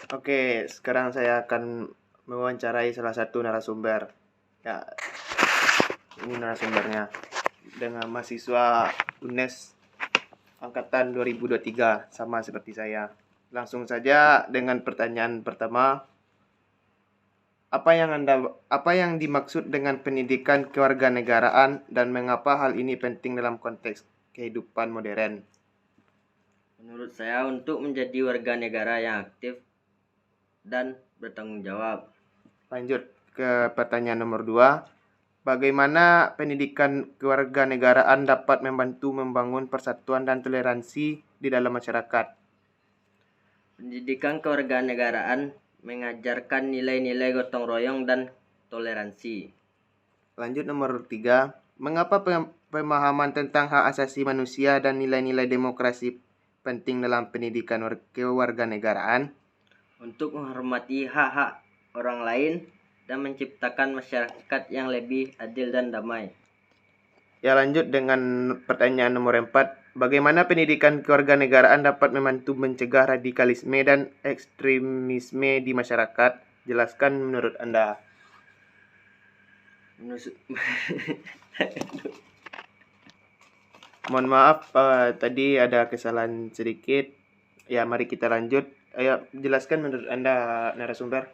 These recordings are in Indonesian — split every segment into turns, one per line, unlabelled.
Oke, sekarang saya akan mewawancarai salah satu narasumber. Ya, ini narasumbernya dengan mahasiswa UNES angkatan 2023 sama seperti saya. Langsung saja dengan pertanyaan pertama. Apa yang dimaksud dengan pendidikan kewarganegaraan dan mengapa hal ini penting dalam konteks kehidupan modern?
Menurut saya untuk menjadi warga negara yang aktif dan bertanggung jawab.
Lanjut ke pertanyaan nomor 2. Bagaimana pendidikan kewarganegaraan dapat membantu membangun persatuan dan toleransi di dalam masyarakat?
Pendidikan kewarganegaraan mengajarkan nilai-nilai gotong royong dan toleransi.
Lanjut nomor 3. Mengapa pemahaman tentang hak asasi manusia dan nilai-nilai demokrasi penting dalam pendidikan kewarganegaraan?
Untuk menghormati hak-hak orang lain dan menciptakan masyarakat yang lebih adil dan damai.
Ya, lanjut dengan pertanyaan nomor 4. Bagaimana pendidikan kewarganegaraan dapat membantu mencegah radikalisme dan ekstremisme di masyarakat? Jelaskan menurut Anda. Mohon maaf, tadi ada kesalahan sedikit. Ya, mari kita lanjut. Ayo, jelaskan menurut Anda, narasumber.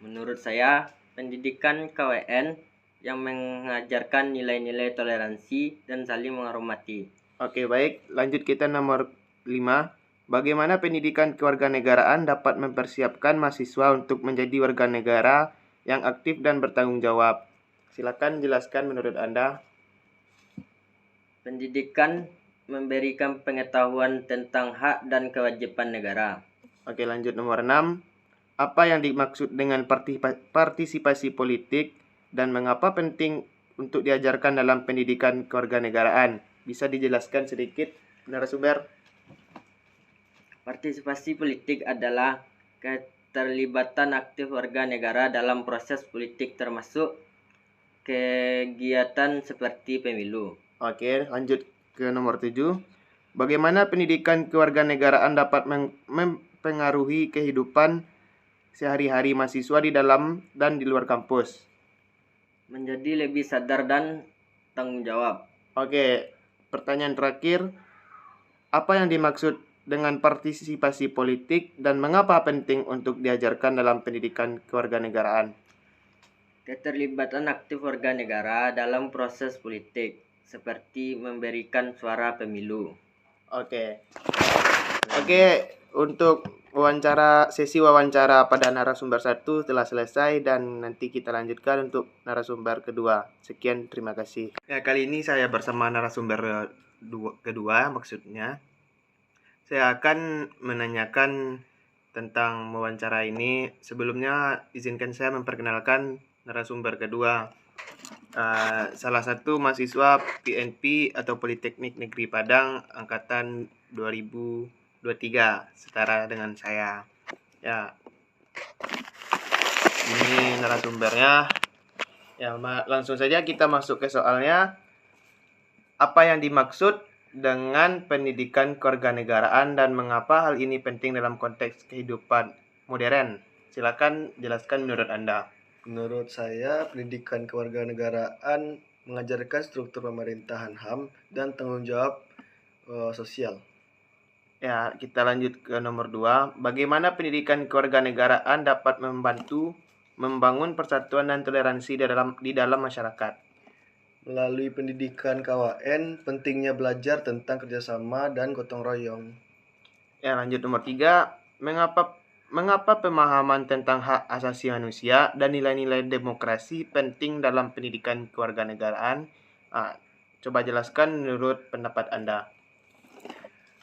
Menurut saya, pendidikan KWN yang mengajarkan nilai-nilai toleransi dan saling menghormati.
Oke, baik. Lanjut kita nomor 5. Bagaimana pendidikan kewarganegaraan dapat mempersiapkan mahasiswa untuk menjadi warga negara yang aktif dan bertanggung jawab? Silakan jelaskan menurut Anda.
Pendidikan memberikan pengetahuan tentang hak dan kewajiban negara.
Oke, lanjut nomor 6. Apa yang dimaksud dengan partisipasi politik dan mengapa penting untuk diajarkan dalam pendidikan kewarganegaraan? Bisa dijelaskan sedikit, narasumber?
Partisipasi politik adalah keterlibatan aktif warga negara dalam proses politik termasuk kegiatan seperti pemilu.
Oke, lanjut ke nomor 7. Bagaimana pendidikan kewarganegaraan dapat mempengaruhi kehidupan sehari-hari mahasiswa di dalam dan di luar kampus?
Menjadi lebih sadar dan tanggung jawab.
Oke, pertanyaan terakhir. Apa yang dimaksud dengan partisipasi politik dan mengapa penting untuk diajarkan dalam pendidikan kewarganegaraan?
Keterlibatan aktif warga negara dalam proses politik seperti memberikan suara pemilu.
Oke, untuk sesi wawancara pada narasumber 1 telah selesai dan nanti kita lanjutkan untuk narasumber kedua. Sekian, terima kasih. Ya, kali ini saya bersama narasumber kedua, maksudnya. Saya akan menanyakan tentang wawancara ini. Sebelumnya, izinkan saya memperkenalkan narasumber kedua. Salah satu mahasiswa PNP atau Politeknik Negeri Padang angkatan 2023 setara dengan saya. Ya, ini narasumbernya. Ya, langsung saja kita masuk ke soalnya. Apa yang dimaksud dengan pendidikan kewarganegaraan dan mengapa hal ini penting dalam konteks kehidupan modern? Silakan jelaskan menurut Anda.
Menurut saya, pendidikan kewarganegaraan mengajarkan struktur pemerintahan HAM dan tanggung jawab sosial.
Ya, kita lanjut ke nomor 2. Bagaimana pendidikan kewarganegaraan dapat membantu membangun persatuan dan toleransi di dalam masyarakat?
Melalui pendidikan KWN, pentingnya belajar tentang kerjasama dan gotong royong.
Ya, lanjut nomor 3. Mengapa pemahaman tentang hak asasi manusia dan nilai-nilai demokrasi penting dalam pendidikan kewarganegaraan? Coba jelaskan menurut pendapat Anda.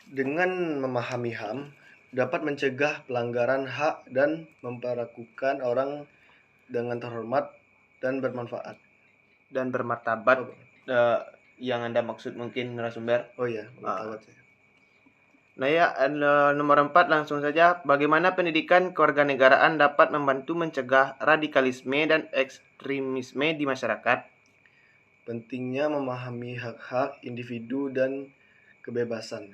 Dengan memahami HAM, dapat mencegah pelanggaran hak dan memperlakukan orang dengan terhormat dan bermanfaat.
Dan bermartabat, yang Anda maksud mungkin narasumber?
Oh iya, bermartabat saya.
Nah ya, nomor 4 langsung saja. Bagaimana pendidikan kewarganegaraan dapat membantu mencegah radikalisme dan ekstremisme di masyarakat?
Pentingnya memahami hak-hak individu dan kebebasan.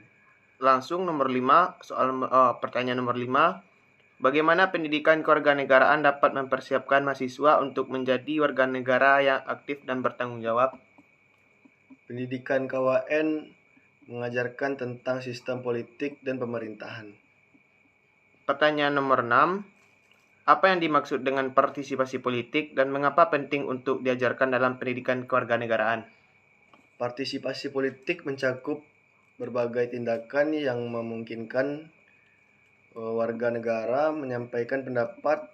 Langsung nomor 5, soal pertanyaan nomor 5. Bagaimana pendidikan kewarganegaraan dapat mempersiapkan mahasiswa untuk menjadi warga negara yang aktif dan bertanggung jawab?
Pendidikan KWN mengajarkan tentang sistem politik dan pemerintahan.
Pertanyaan nomor 6. Apa yang dimaksud dengan partisipasi politik dan mengapa penting untuk diajarkan dalam pendidikan kewarganegaraan?
Partisipasi politik mencakup berbagai tindakan yang memungkinkan warga negara menyampaikan pendapat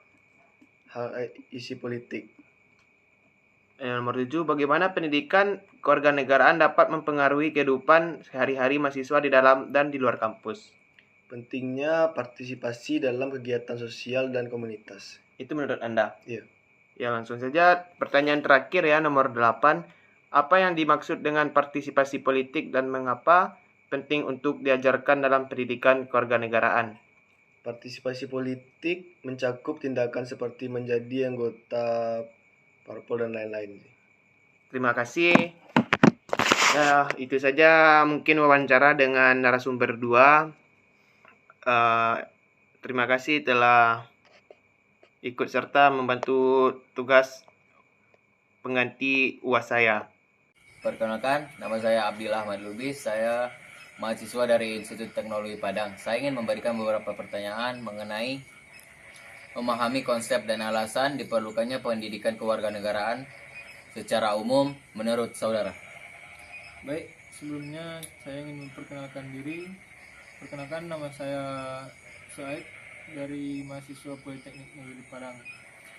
isi politik.
Nomor 7. Bagaimana pendidikan kewarganegaraan dapat mempengaruhi kehidupan sehari-hari mahasiswa di dalam dan di luar kampus?
Pentingnya partisipasi dalam kegiatan sosial dan komunitas.
Itu menurut Anda?
Iya.
Ya, langsung saja pertanyaan terakhir ya, nomor 8. Apa yang dimaksud dengan partisipasi politik dan mengapa penting untuk diajarkan dalam pendidikan kewarganegaraan?
Partisipasi politik mencakup tindakan seperti menjadi anggota parpol dan lain-lain.
Terima kasih. Ya, itu saja mungkin wawancara dengan narasumber 2. Terima kasih telah ikut serta membantu tugas pengganti UAS saya.
Perkenalkan, nama saya Abdillah Ahmad Lubis. Saya mahasiswa dari Institut Teknologi Padang. Saya ingin memberikan beberapa pertanyaan mengenai memahami konsep dan alasan diperlukannya pendidikan kewarganegaraan secara umum menurut saudara.
Baik, sebelumnya saya ingin memperkenalkan diri. Perkenalkan, nama saya Suaib dari mahasiswa Politeknik Negeri Padang.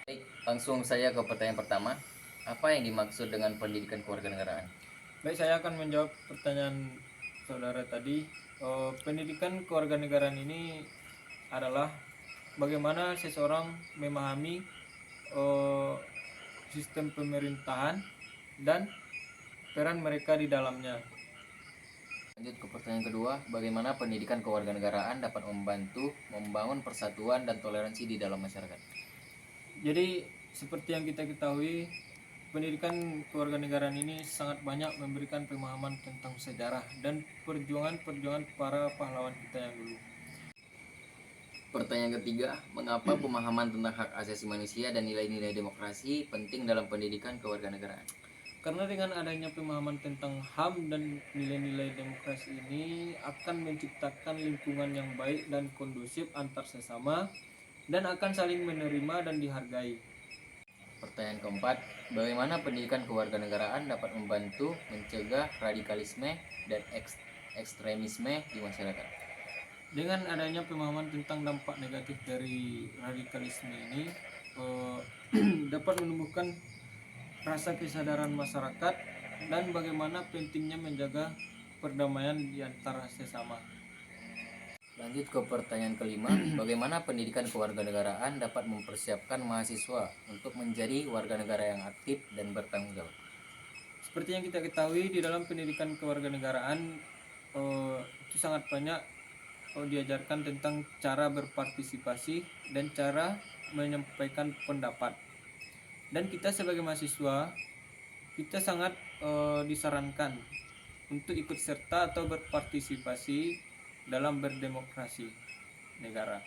Baik, langsung saya ke pertanyaan pertama. Apa yang dimaksud dengan pendidikan kewarganegaraan?
Baik, saya akan menjawab pertanyaan saudara tadi. Pendidikan kewarganegaraan ini adalah bagaimana seseorang memahami sistem pemerintahan dan peran mereka di dalamnya.
Lanjut ke pertanyaan kedua, bagaimana pendidikan kewarganegaraan dapat membantu membangun persatuan dan toleransi di dalam masyarakat?
Jadi, seperti yang kita ketahui, pendidikan kewarganegaraan ini sangat banyak memberikan pemahaman tentang sejarah dan perjuangan-perjuangan para pahlawan kita yang dulu.
Pertanyaan ketiga, mengapa pemahaman tentang hak asasi manusia dan nilai-nilai demokrasi penting dalam pendidikan kewarganegaraan?
Karena dengan adanya pemahaman tentang HAM dan nilai-nilai demokrasi ini akan menciptakan lingkungan yang baik dan kondusif antar sesama dan akan saling menerima dan dihargai.
Pertanyaan keempat, bagaimana pendidikan kewarganegaraan dapat membantu mencegah radikalisme dan ekstremisme di masyarakat?
Dengan adanya pemahaman tentang dampak negatif dari radikalisme ini dapat menumbuhkan rasa kesadaran masyarakat dan bagaimana pentingnya menjaga perdamaian di antara sesama.
Lanjut ke pertanyaan kelima, bagaimana pendidikan kewarganegaraan dapat mempersiapkan mahasiswa untuk menjadi warga negara yang aktif dan bertanggung jawab?
Seperti yang kita ketahui, di dalam pendidikan kewarganegaraan itu sangat banyak diajarkan tentang cara berpartisipasi dan cara menyampaikan pendapat. Dan kita sebagai mahasiswa, kita sangat disarankan untuk ikut serta atau berpartisipasi dalam berdemokrasi negara.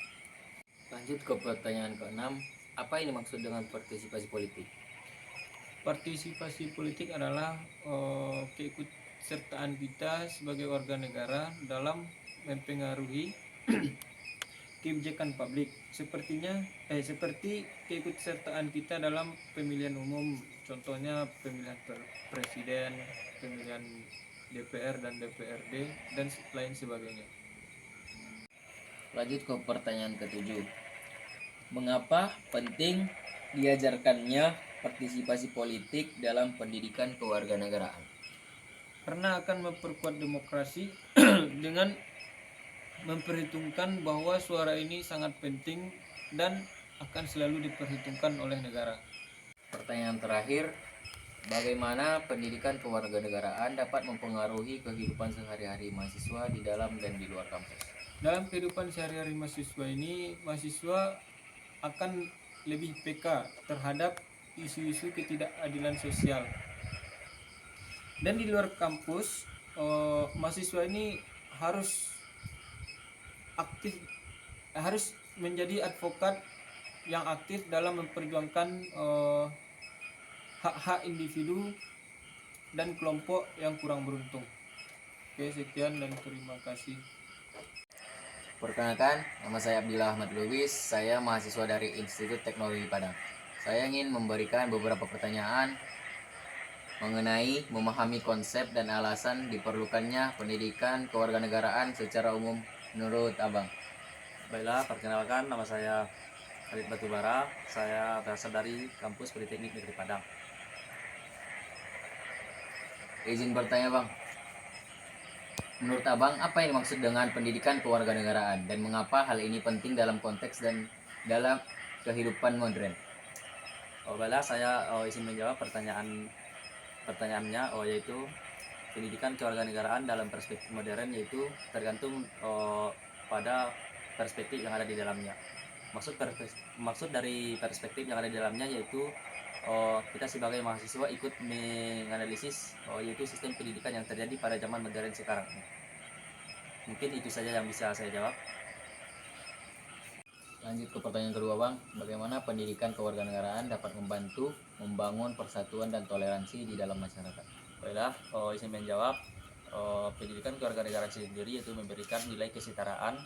Lanjut ke pertanyaan keenam, apa yang dimaksud dengan partisipasi politik?
Partisipasi politik adalah keikutsertaan kita sebagai warga negara dalam mempengaruhi kebijakan publik. Seperti keikutsertaan kita dalam pemilihan umum, contohnya pemilihan presiden, pemilihan DPR dan DPRD dan lain sebagainya.
Lanjut ke pertanyaan ketujuh, mengapa penting diajarkannya partisipasi politik dalam pendidikan kewarganegaraan?
Karena akan memperkuat demokrasi dengan memperhitungkan bahwa suara ini sangat penting dan akan selalu diperhitungkan oleh negara.
Pertanyaan terakhir, bagaimana pendidikan kewarganegaraan dapat mempengaruhi kehidupan sehari-hari mahasiswa di dalam dan di luar kampus?
Dalam kehidupan sehari-hari mahasiswa ini, mahasiswa akan lebih peka terhadap isu-isu ketidakadilan sosial. Dan di luar kampus, mahasiswa ini harus menjadi advokat yang aktif dalam memperjuangkan hak-hak individu dan kelompok yang kurang beruntung. Oke, sekian dan terima kasih.
Perkenalkan, nama saya Abdillah Ahmad Lubis, saya mahasiswa dari Institut Teknologi Padang. Saya ingin memberikan beberapa pertanyaan mengenai memahami konsep dan alasan diperlukannya pendidikan kewarganegaraan secara umum menurut Abang.
Baiklah, perkenalkan nama saya Khalid Batubara. Saya berasal dari kampus Politeknik Negeri Padang.
Izin bertanya Bang, menurut Abang apa yang dimaksud dengan pendidikan kewarganegaraan dan mengapa hal ini penting dalam konteks dan dalam kehidupan modern?
Baiklah, saya izin menjawab pertanyaannya, yaitu pendidikan kewarganegaraan dalam perspektif modern, yaitu tergantung pada perspektif yang ada di dalamnya. Maksud dari perspektif yang ada di dalamnya yaitu kita sebagai mahasiswa ikut menganalisis yaitu sistem pendidikan yang terjadi pada zaman modern sekarang. Mungkin itu saja yang bisa saya jawab.
Lanjut ke pertanyaan kedua Bang, bagaimana pendidikan kewarganegaraan dapat membantu membangun persatuan dan toleransi di dalam masyarakat?
Baiklah, izin menjawab. Pendidikan kewarganegaraan sendiri yaitu memberikan nilai kesetaraan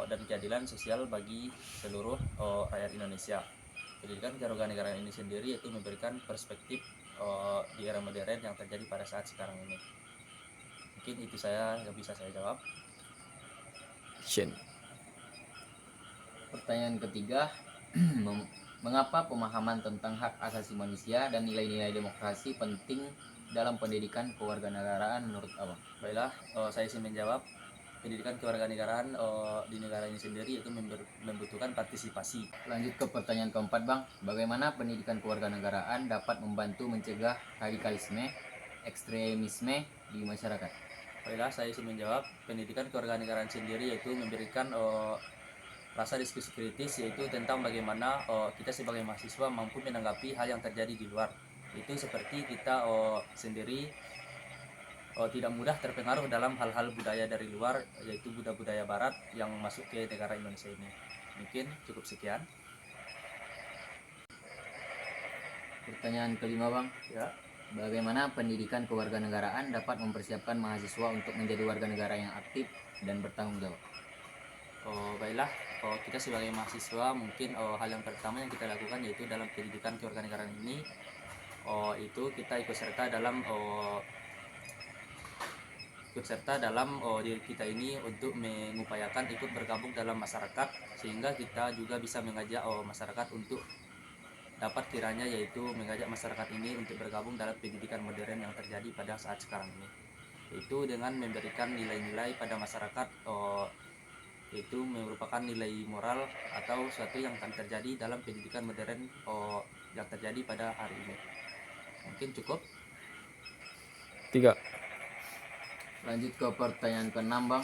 dan keadilan sosial bagi seluruh rakyat Indonesia. Pendidikan kewarganegaraan ini sendiri yaitu memberikan perspektif di era modern yang terjadi pada saat sekarang ini. Mungkin itu saya yang bisa saya jawab.
Pertanyaan ketiga, mengapa pemahaman tentang hak asasi manusia dan nilai-nilai demokrasi penting dalam pendidikan kewarganegaraan menurut Abang?
Baiklah, saya ingin menjawab. Pendidikan kewarganegaraan di negara ini sendiri itu membutuhkan partisipasi.
Lanjut ke pertanyaan keempat Bang, bagaimana pendidikan kewarganegaraan dapat membantu mencegah radikalisme, ekstremisme di masyarakat?
Baiklah, saya ingin menjawab. Pendidikan kewarganegaraan sendiri yaitu memberikan rasa diskusi kritis, yaitu tentang bagaimana kita sebagai mahasiswa mampu menanggapi hal yang terjadi di luar. Itu seperti kita sendiri tidak mudah terpengaruh dalam hal-hal budaya dari luar, yaitu budaya barat yang masuk ke negara Indonesia ini. Mungkin cukup sekian.
Pertanyaan kelima Bang,
Ya.
bagaimana pendidikan kewarganegaraan dapat mempersiapkan mahasiswa untuk menjadi warga negara yang aktif dan bertanggung jawab?
Baiklah, kita sebagai mahasiswa mungkin hal yang pertama yang kita lakukan yaitu dalam pendidikan kewarganegaraan ini itu kita ikut serta dalam diri kita ini untuk mengupayakan ikut bergabung dalam masyarakat, sehingga kita juga bisa mengajak masyarakat untuk dapat kiranya yaitu mengajak masyarakat ini untuk bergabung dalam pendidikan modern yang terjadi pada saat sekarang ini, yaitu dengan memberikan nilai-nilai pada masyarakat, itu merupakan nilai moral atau sesuatu yang akan terjadi dalam pendidikan modern yang terjadi pada hari ini. Mungkin cukup.
3.
Lanjut ke pertanyaan ke-6 Bang,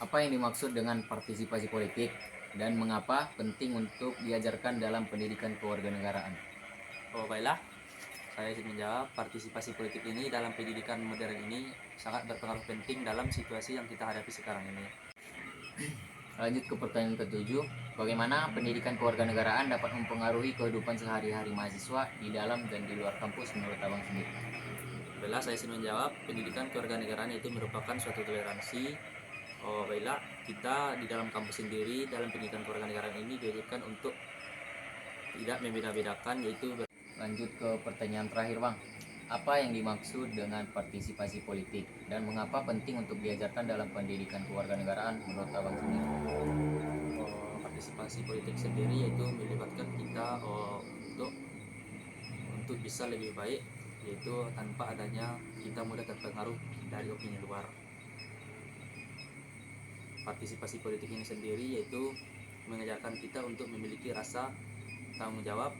apa yang dimaksud dengan partisipasi politik dan mengapa penting untuk diajarkan dalam pendidikan kewarganegaraan?
Baiklah, saya ingin menjawab. Partisipasi politik ini dalam pendidikan modern ini sangat berpengaruh penting dalam situasi yang kita hadapi sekarang ini.
Lanjut ke pertanyaan ke-7, bagaimana pendidikan kewarganegaraan dapat mempengaruhi kehidupan sehari-hari mahasiswa di dalam dan di luar kampus menurut Abang sendiri?
Baiklah, saya ingin menjawab. Pendidikan kewarganegaraan itu merupakan suatu toleransi. Baiklah, kita di dalam kampus sendiri dalam pendidikan kewarganegaraan ini diajarkan untuk tidak membeda-bedakan, yaitu
Lanjut ke pertanyaan terakhir Bang, apa yang dimaksud dengan partisipasi politik dan mengapa penting untuk diajarkan dalam pendidikan kewarganegaraan menurut Abang sendiri?
partisipasi politik sendiri yaitu melibatkan kita untuk bisa lebih baik, yaitu tanpa adanya kita mudah terpengaruh dari opini luar. Partisipasi politik ini sendiri yaitu mengajarkan kita untuk memiliki rasa tanggung jawab,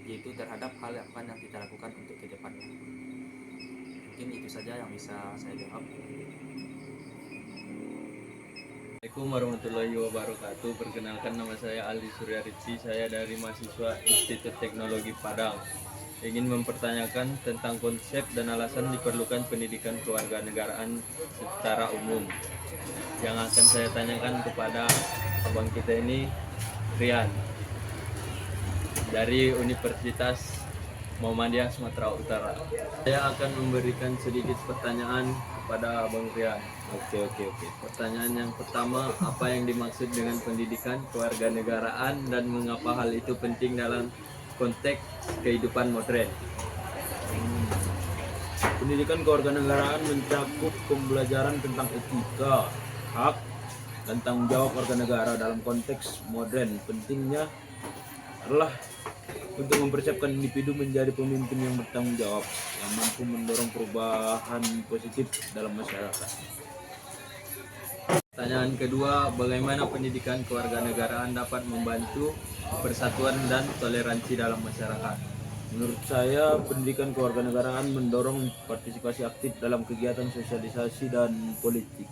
yaitu terhadap hal apa yang kita lakukan untuk ke depannya. Mungkin itu saja yang bisa saya jawab.
Assalamualaikum warahmatullahi wabarakatuh. Perkenalkan, nama saya Ali Surya Rizky. Saya dari mahasiswa Institut Teknologi Padang. Ingin mempertanyakan tentang konsep dan alasan diperlukan pendidikan kewarganegaraan secara umum. Yang akan saya tanyakan kepada abang kita ini Rian dari Universitas Muhammadiyah Sumatera Utara. Saya akan memberikan sedikit pertanyaan kepada Abang Rian. Oke. Pertanyaan yang pertama, apa yang dimaksud dengan pendidikan kewarganegaraan dan mengapa hal itu penting dalam konteks kehidupan modern?
Pendidikan kewarganegaraan mencakup pembelajaran tentang etika, hak, dan tanggung jawab warga negara dalam konteks modern. Pentingnya adalah untuk mempersiapkan individu menjadi pemimpin yang bertanggung jawab, yang mampu mendorong perubahan positif dalam masyarakat.
Pertanyaan kedua, bagaimana pendidikan kewarganegaraan dapat membantu persatuan dan toleransi dalam masyarakat?
Menurut saya, pendidikan kewarganegaraan mendorong partisipasi aktif dalam kegiatan sosialisasi dan politik.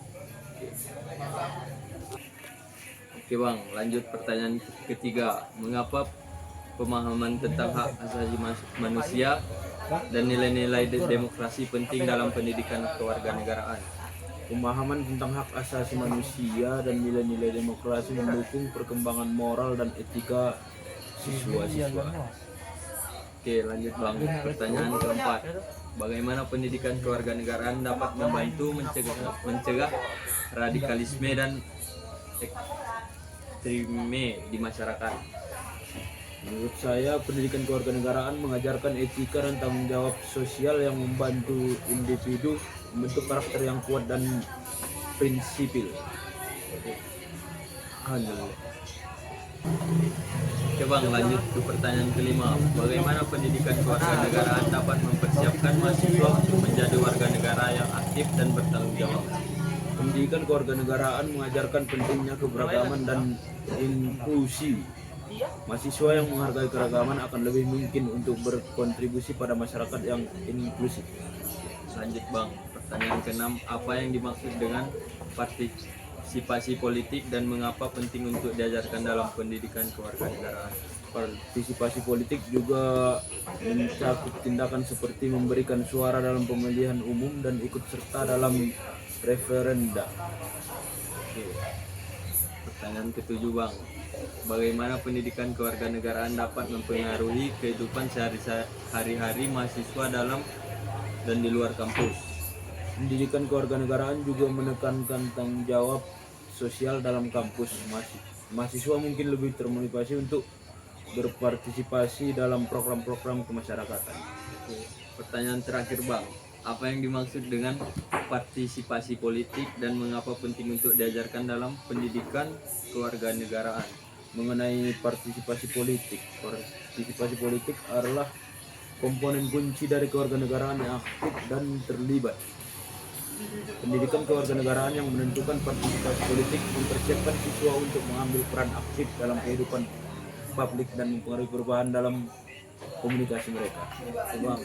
Oke bang, lanjut pertanyaan ketiga, mengapa pemahaman tentang hak asasi manusia dan nilai-nilai demokrasi penting dalam pendidikan kewarganegaraan?
Pemahaman tentang hak asasi manusia dan nilai-nilai demokrasi mendukung perkembangan moral dan etika siswa-siswa.
Oke, lanjut bang. Pertanyaan keempat, bagaimana pendidikan kewarganegaraan dapat membantu mencegah radikalisme dan ekstremisme di masyarakat?
Menurut saya, pendidikan kewarganegaraan mengajarkan etika dan tanggung jawab sosial yang membantu individu membentuk karakter yang kuat dan prinsipil. Alhamdulillah.
Oke bang, lanjut ke pertanyaan kelima. Bagaimana pendidikan kewarganegaraan dapat mempersiapkan mahasiswa untuk menjadi warga negara yang aktif dan bertanggung jawab?
Pendidikan kewarganegaraan mengajarkan pentingnya keberagaman dan inklusi. Mahasiswa yang menghargai keragaman akan lebih mungkin untuk berkontribusi pada masyarakat yang inklusif.
Lanjut bang, pertanyaan keenam, apa yang dimaksud dengan partisipasi politik dan mengapa penting untuk diajarkan dalam pendidikan kewarganegaraan?
Partisipasi politik juga mencakup tindakan seperti memberikan suara dalam pemilihan umum dan ikut serta dalam referenda.
Oke. Pertanyaan ketujuh bang, bagaimana pendidikan kewarganegaraan dapat mempengaruhi kehidupan sehari-hari mahasiswa dalam dan di luar kampus?
Pendidikan kewarganegaraan juga menekankan tanggung jawab sosial dalam kampus. Mahasiswa mungkin lebih termotivasi untuk berpartisipasi dalam program-program kemasyarakatan.
Oke. Pertanyaan terakhir bang, apa yang dimaksud dengan partisipasi politik dan mengapa penting untuk diajarkan dalam pendidikan kewarganegaraan?
Mengenai partisipasi politik adalah komponen kunci dari kewarganegaraan yang aktif dan terlibat. Pendidikan kewarganegaraan yang menentukan partisipasi politik mempersiapkan siswa untuk mengambil peran aktif dalam kehidupan publik dan mempengaruhi perubahan dalam komunikasi mereka. Bang,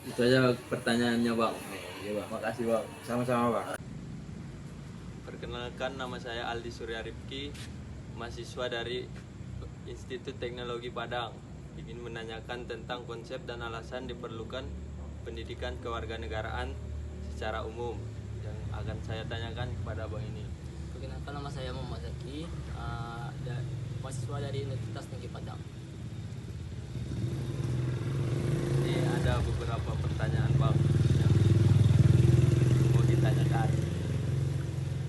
Itu aja pertanyaannya bang.
ya bang.
Makasih bang.
Sama-sama bang.
Perkenalkan, nama saya Aldi Surya Rifki, mahasiswa dari Institut Teknologi Padang. Ingin menanyakan tentang konsep dan alasan diperlukan pendidikan kewarganegaraan secara umum yang akan saya tanyakan kepada abang ini.
Perkenalkan, nama saya Muhammad Zaki, mahasiswa dari Universitas Negeri Padang.
Ini ada beberapa pertanyaan bang yang mau ditanyakan.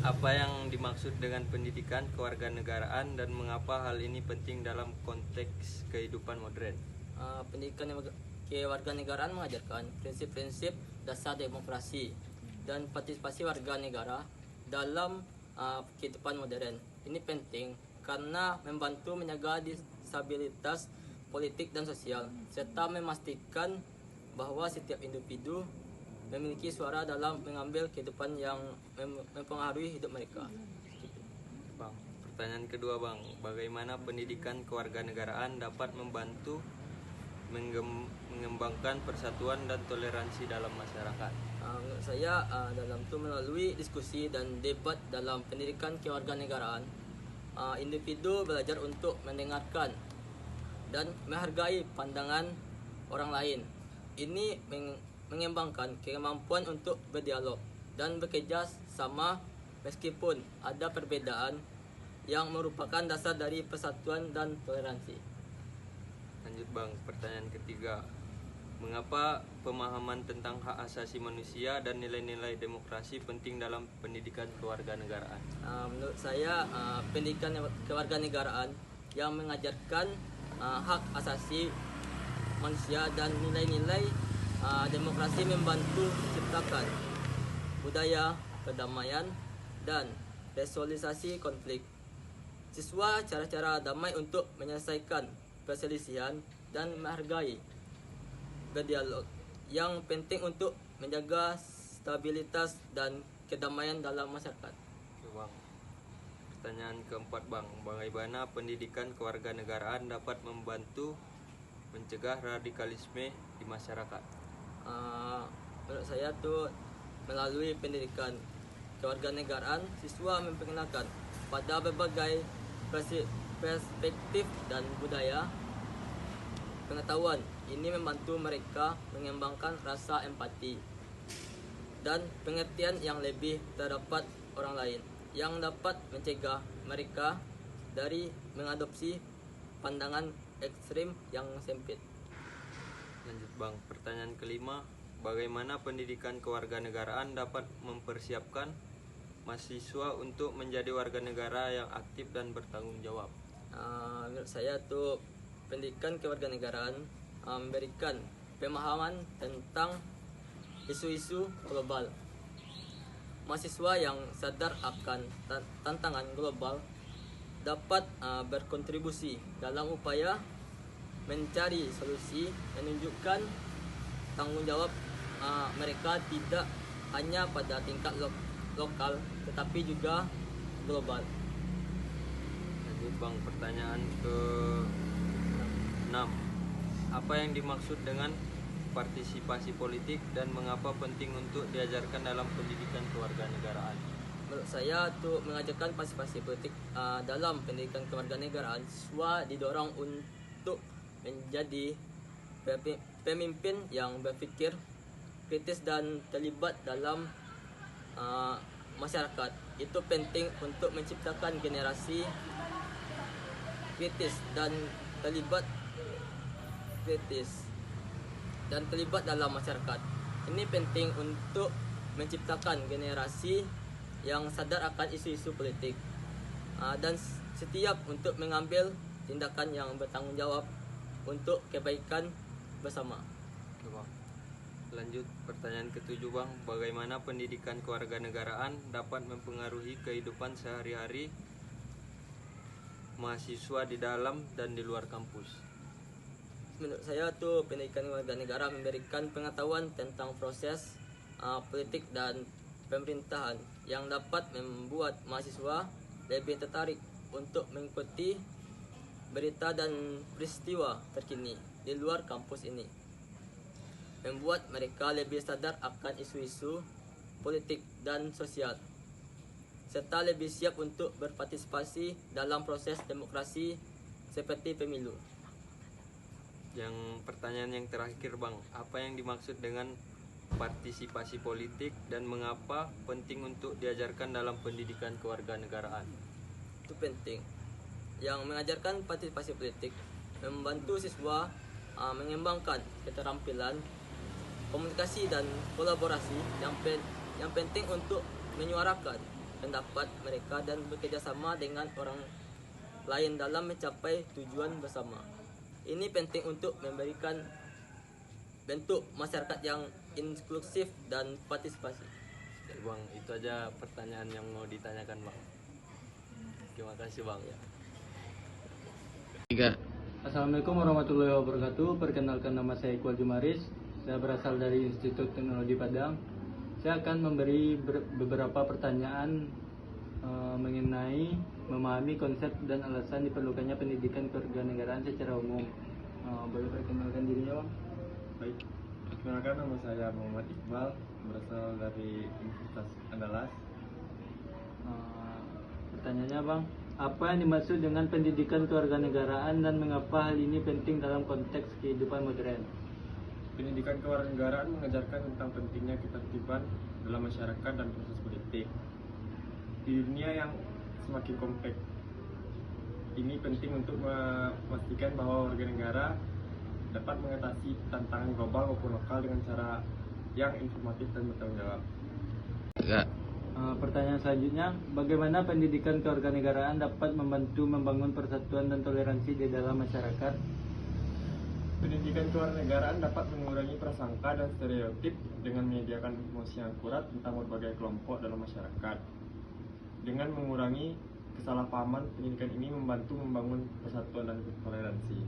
Apa yang dimaksud dengan pendidikan kewarganegaraan dan mengapa hal ini penting dalam konteks kehidupan modern?
Pendidikan kewarganegaraan mengajarkan prinsip-prinsip dasar demokrasi dan partisipasi warga negara dalam kehidupan modern. Ini penting karena membantu menjaga stabilitas politik dan sosial, serta memastikan bahwa setiap individu memiliki suara dalam mengambil kehidupan yang mempengaruhi hidup mereka.
Bang, pertanyaan kedua bang, bagaimana pendidikan kewarganegaraan dapat membantu mengembangkan persatuan dan toleransi dalam masyarakat?
Menurut saya dalam itu melalui diskusi dan debat dalam pendidikan kewarganegaraan, individu belajar untuk mendengarkan dan menghargai pandangan orang lain. Ini mengembangkan kemampuan untuk berdialog dan bekerja sama meskipun ada perbedaan yang merupakan dasar dari persatuan dan toleransi.
Lanjut Bang, pertanyaan ketiga. Mengapa pemahaman tentang hak asasi manusia dan nilai-nilai demokrasi penting dalam pendidikan kewarganegaraan?
Menurut saya pendidikan kewarganegaraan yang mengajarkan hak asasi manusia dan nilai-nilai demokrasi membantu menciptakan budaya perdamaian dan resolusi konflik. Siswa cara-cara damai untuk menyelesaikan perselisihan dan menghargai berdialog yang penting untuk menjaga stabilitas dan kedamaian dalam masyarakat.
Oke, Bang. Pertanyaan keempat Bang, bagaimana pendidikan kewarganegaraan dapat membantu mencegah radikalisme di masyarakat?
Menurut saya tuh melalui pendidikan kewarganegaraan, siswa memperkenalkan pada berbagai perspektif dan budaya. Pengetahuan ini membantu mereka mengembangkan rasa empati dan pengertian yang lebih terdapat orang lain, yang dapat mencegah mereka dari mengadopsi pandangan ekstrim yang sempit.
Lanjut Bang, pertanyaan kelima, bagaimana pendidikan kewarganegaraan dapat mempersiapkan mahasiswa untuk menjadi warga negara yang aktif dan bertanggung jawab?
Menurut saya tuh pendidikan kewarganegaraan memberikan pemahaman tentang isu-isu global. Mahasiswa yang sadar akan tantangan global dapat berkontribusi dalam upaya mencari solusi, menunjukkan tanggung jawab mereka tidak hanya pada tingkat lokal tetapi juga global.
Lanjut Bang, pertanyaan ke-6. Apa yang dimaksud dengan partisipasi politik dan mengapa penting untuk diajarkan dalam pendidikan kewarganegaraan?
Menurut saya untuk mengajarkan partisipasi politik dalam pendidikan kewarganegaraan, siswa didorong untuk menjadi pemimpin yang berpikir kritis dan terlibat dalam masyarakat. Itu penting untuk menciptakan generasi kritis dan terlibat dalam masyarakat. Ini penting untuk menciptakan generasi yang sadar akan isu-isu politik dan setiap untuk mengambil tindakan yang bertanggung jawab untuk kebaikan bersama.
Oke, Bang. Lanjut pertanyaan ke-7 Bang, bagaimana pendidikan kewarganegaraan dapat mempengaruhi kehidupan sehari-hari mahasiswa di dalam dan di luar kampus?
Menurut saya tuh pendidikan kewarganegaraan memberikan pengetahuan tentang proses politik dan pemerintahan yang dapat membuat mahasiswa lebih tertarik untuk mengikuti berita dan peristiwa terkini di luar kampus ini, membuat mereka lebih sadar akan isu-isu politik dan sosial, serta lebih siap untuk berpartisipasi dalam proses demokrasi seperti pemilu.
Yang pertanyaan yang terakhir Bang, apa yang dimaksud dengan partisipasi politik dan mengapa penting untuk diajarkan dalam pendidikan kewarganegaraan?
Itu penting. Yang mengajarkan partisipasi politik membantu siswa mengembangkan keterampilan komunikasi dan kolaborasi yang penting untuk menyuarakan pendapat mereka dan bekerjasama dengan orang lain dalam mencapai tujuan bersama. Ini penting untuk memberikan bentuk masyarakat yang inklusif dan partisipasi.
Ya, Bang, itu aja pertanyaan yang mau ditanyakan Bang. Terima kasih Bang.
Assalamualaikum warahmatullahi wabarakatuh. Perkenalkan, nama saya Iqbal Jumaris. Saya berasal dari Institut Teknologi Padang. Saya akan memberi beberapa pertanyaan mengenai memahami konsep dan alasan diperlukannya pendidikan kewarganegaraan secara umum. Boleh perkenalkan dirinya, Bang?
Baik, perkenalkan, nama saya Muhammad Iqbal, berasal dari Universitas Andalas.
Pertanyaannya, Bang, apa yang dimaksud dengan pendidikan kewarganegaraan dan mengapa hal ini penting dalam konteks kehidupan modern?
Pendidikan kewarganegaraan mengajarkan tentang pentingnya ketertiban dalam masyarakat dan proses politik. Di dunia yang semakin kompleks ini penting untuk memastikan bahwa warga negara dapat mengatasi tantangan global maupun lokal dengan cara yang informatif dan bertanggung jawab.
Pertanyaan selanjutnya, bagaimana pendidikan kewarganegaraan dapat membantu membangun persatuan dan toleransi di dalam masyarakat?
Pendidikan kewarganegaraan dapat mengurangi prasangka dan stereotip dengan menyediakan informasi yang akurat tentang berbagai kelompok dalam masyarakat. Dengan mengurangi kesalahpahaman, pendidikan ini membantu membangun persatuan dan toleransi.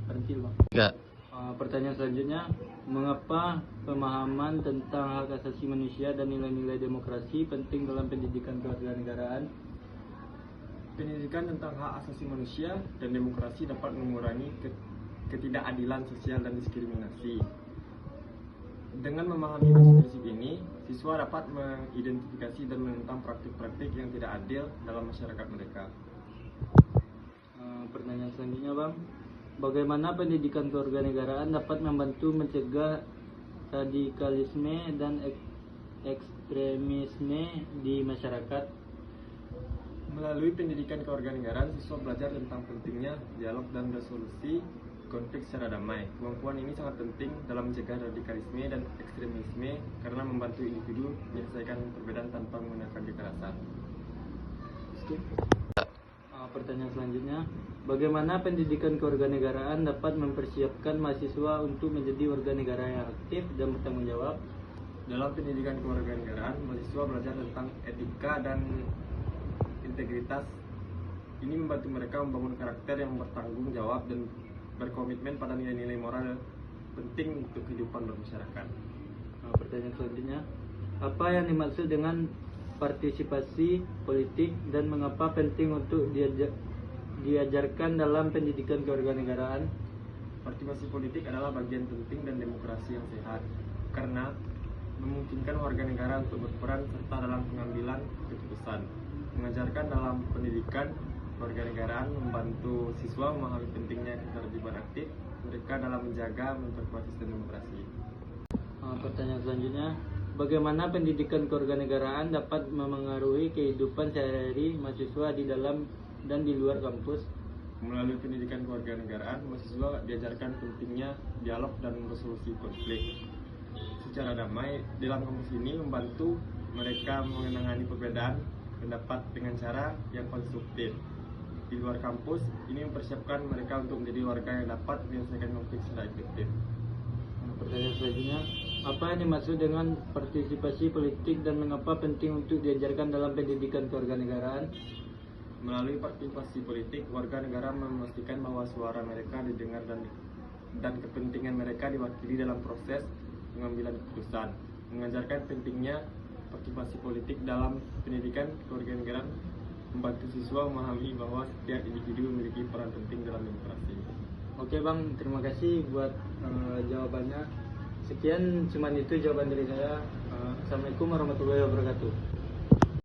Berhenti, Bang. Pertanyaan selanjutnya, mengapa pemahaman tentang hak asasi manusia dan nilai-nilai demokrasi penting dalam pendidikan kewarganegaraan?
Pendidikan tentang hak asasi manusia dan demokrasi dapat mengurangi ketidakadilan sosial dan diskriminasi. Dengan memahami prinsip ini, siswa dapat mengidentifikasi dan menentang praktik-praktik yang tidak adil dalam masyarakat mereka.
Pertanyaan selanjutnya, Bang. Bagaimana pendidikan kewarganegaraan dapat membantu mencegah radikalisme dan ekstremisme di masyarakat?
Melalui pendidikan kewarganegaraan, siswa belajar tentang pentingnya dialog dan resolusi konflik secara damai. Kemampuan ini sangat penting dalam mencegah radikalisme dan ekstremisme karena membantu individu menyelesaikan perbedaan tanpa menggunakan kekerasan.
Pertanyaan selanjutnya, bagaimana pendidikan kewarganegaraan dapat mempersiapkan mahasiswa untuk menjadi warga negara yang aktif dan bertanggung jawab?
Dalam pendidikan kewarganegaraan, mahasiswa belajar tentang etika dan integritas. Ini membantu mereka membangun karakter yang bertanggung jawab dan berkomitmen pada nilai-nilai moral penting untuk kehidupan bermasyarakat.
Pertanyaan selanjutnya, apa yang dimaksud dengan partisipasi politik dan mengapa penting untuk diajarkan dalam pendidikan kewarganegaraan?
Partisipasi politik adalah bagian penting dan demokrasi yang sehat karena memungkinkan warga negara untuk berperan serta dalam pengambilan keputusan. Mengajarkan dalam pendidikan kewarganegaraan membantu siswa memahami pentingnya keterlibatan aktif mereka dalam menjaga memperkuat sistem demokrasi.
Pertanyaan selanjutnya, bagaimana pendidikan kewarganegaraan dapat memengaruhi kehidupan sehari-hari mahasiswa di dalam dan di luar kampus?
Melalui pendidikan kewarganegaraan, mahasiswa diajarkan pentingnya dialog dan resolusi konflik secara damai. Dalam kampus ini membantu mereka menangani perbedaan pendapat dengan cara yang konstruktif. Di luar kampus, ini mempersiapkan mereka untuk menjadi warga yang dapat menyelesaikan konflik secara efektif.
Pertanyaan selanjutnya, apa yang dimaksud dengan partisipasi politik dan mengapa penting untuk diajarkan dalam pendidikan kewarganegaraan?
Melalui partisipasi politik, warga negara memastikan bahwa suara mereka didengar dan kepentingan mereka diwakili dalam proses pengambilan keputusan. Mengajarkan pentingnya partisipasi politik dalam pendidikan kewarganegaraan membantu siswa memahami bahwa setiap individu memiliki peran penting dalam demokrasi.
Oke Bang, terima kasih buat jawabannya. Sekian, cuma itu jawaban dari saya. Assalamualaikum warahmatullahi wabarakatuh.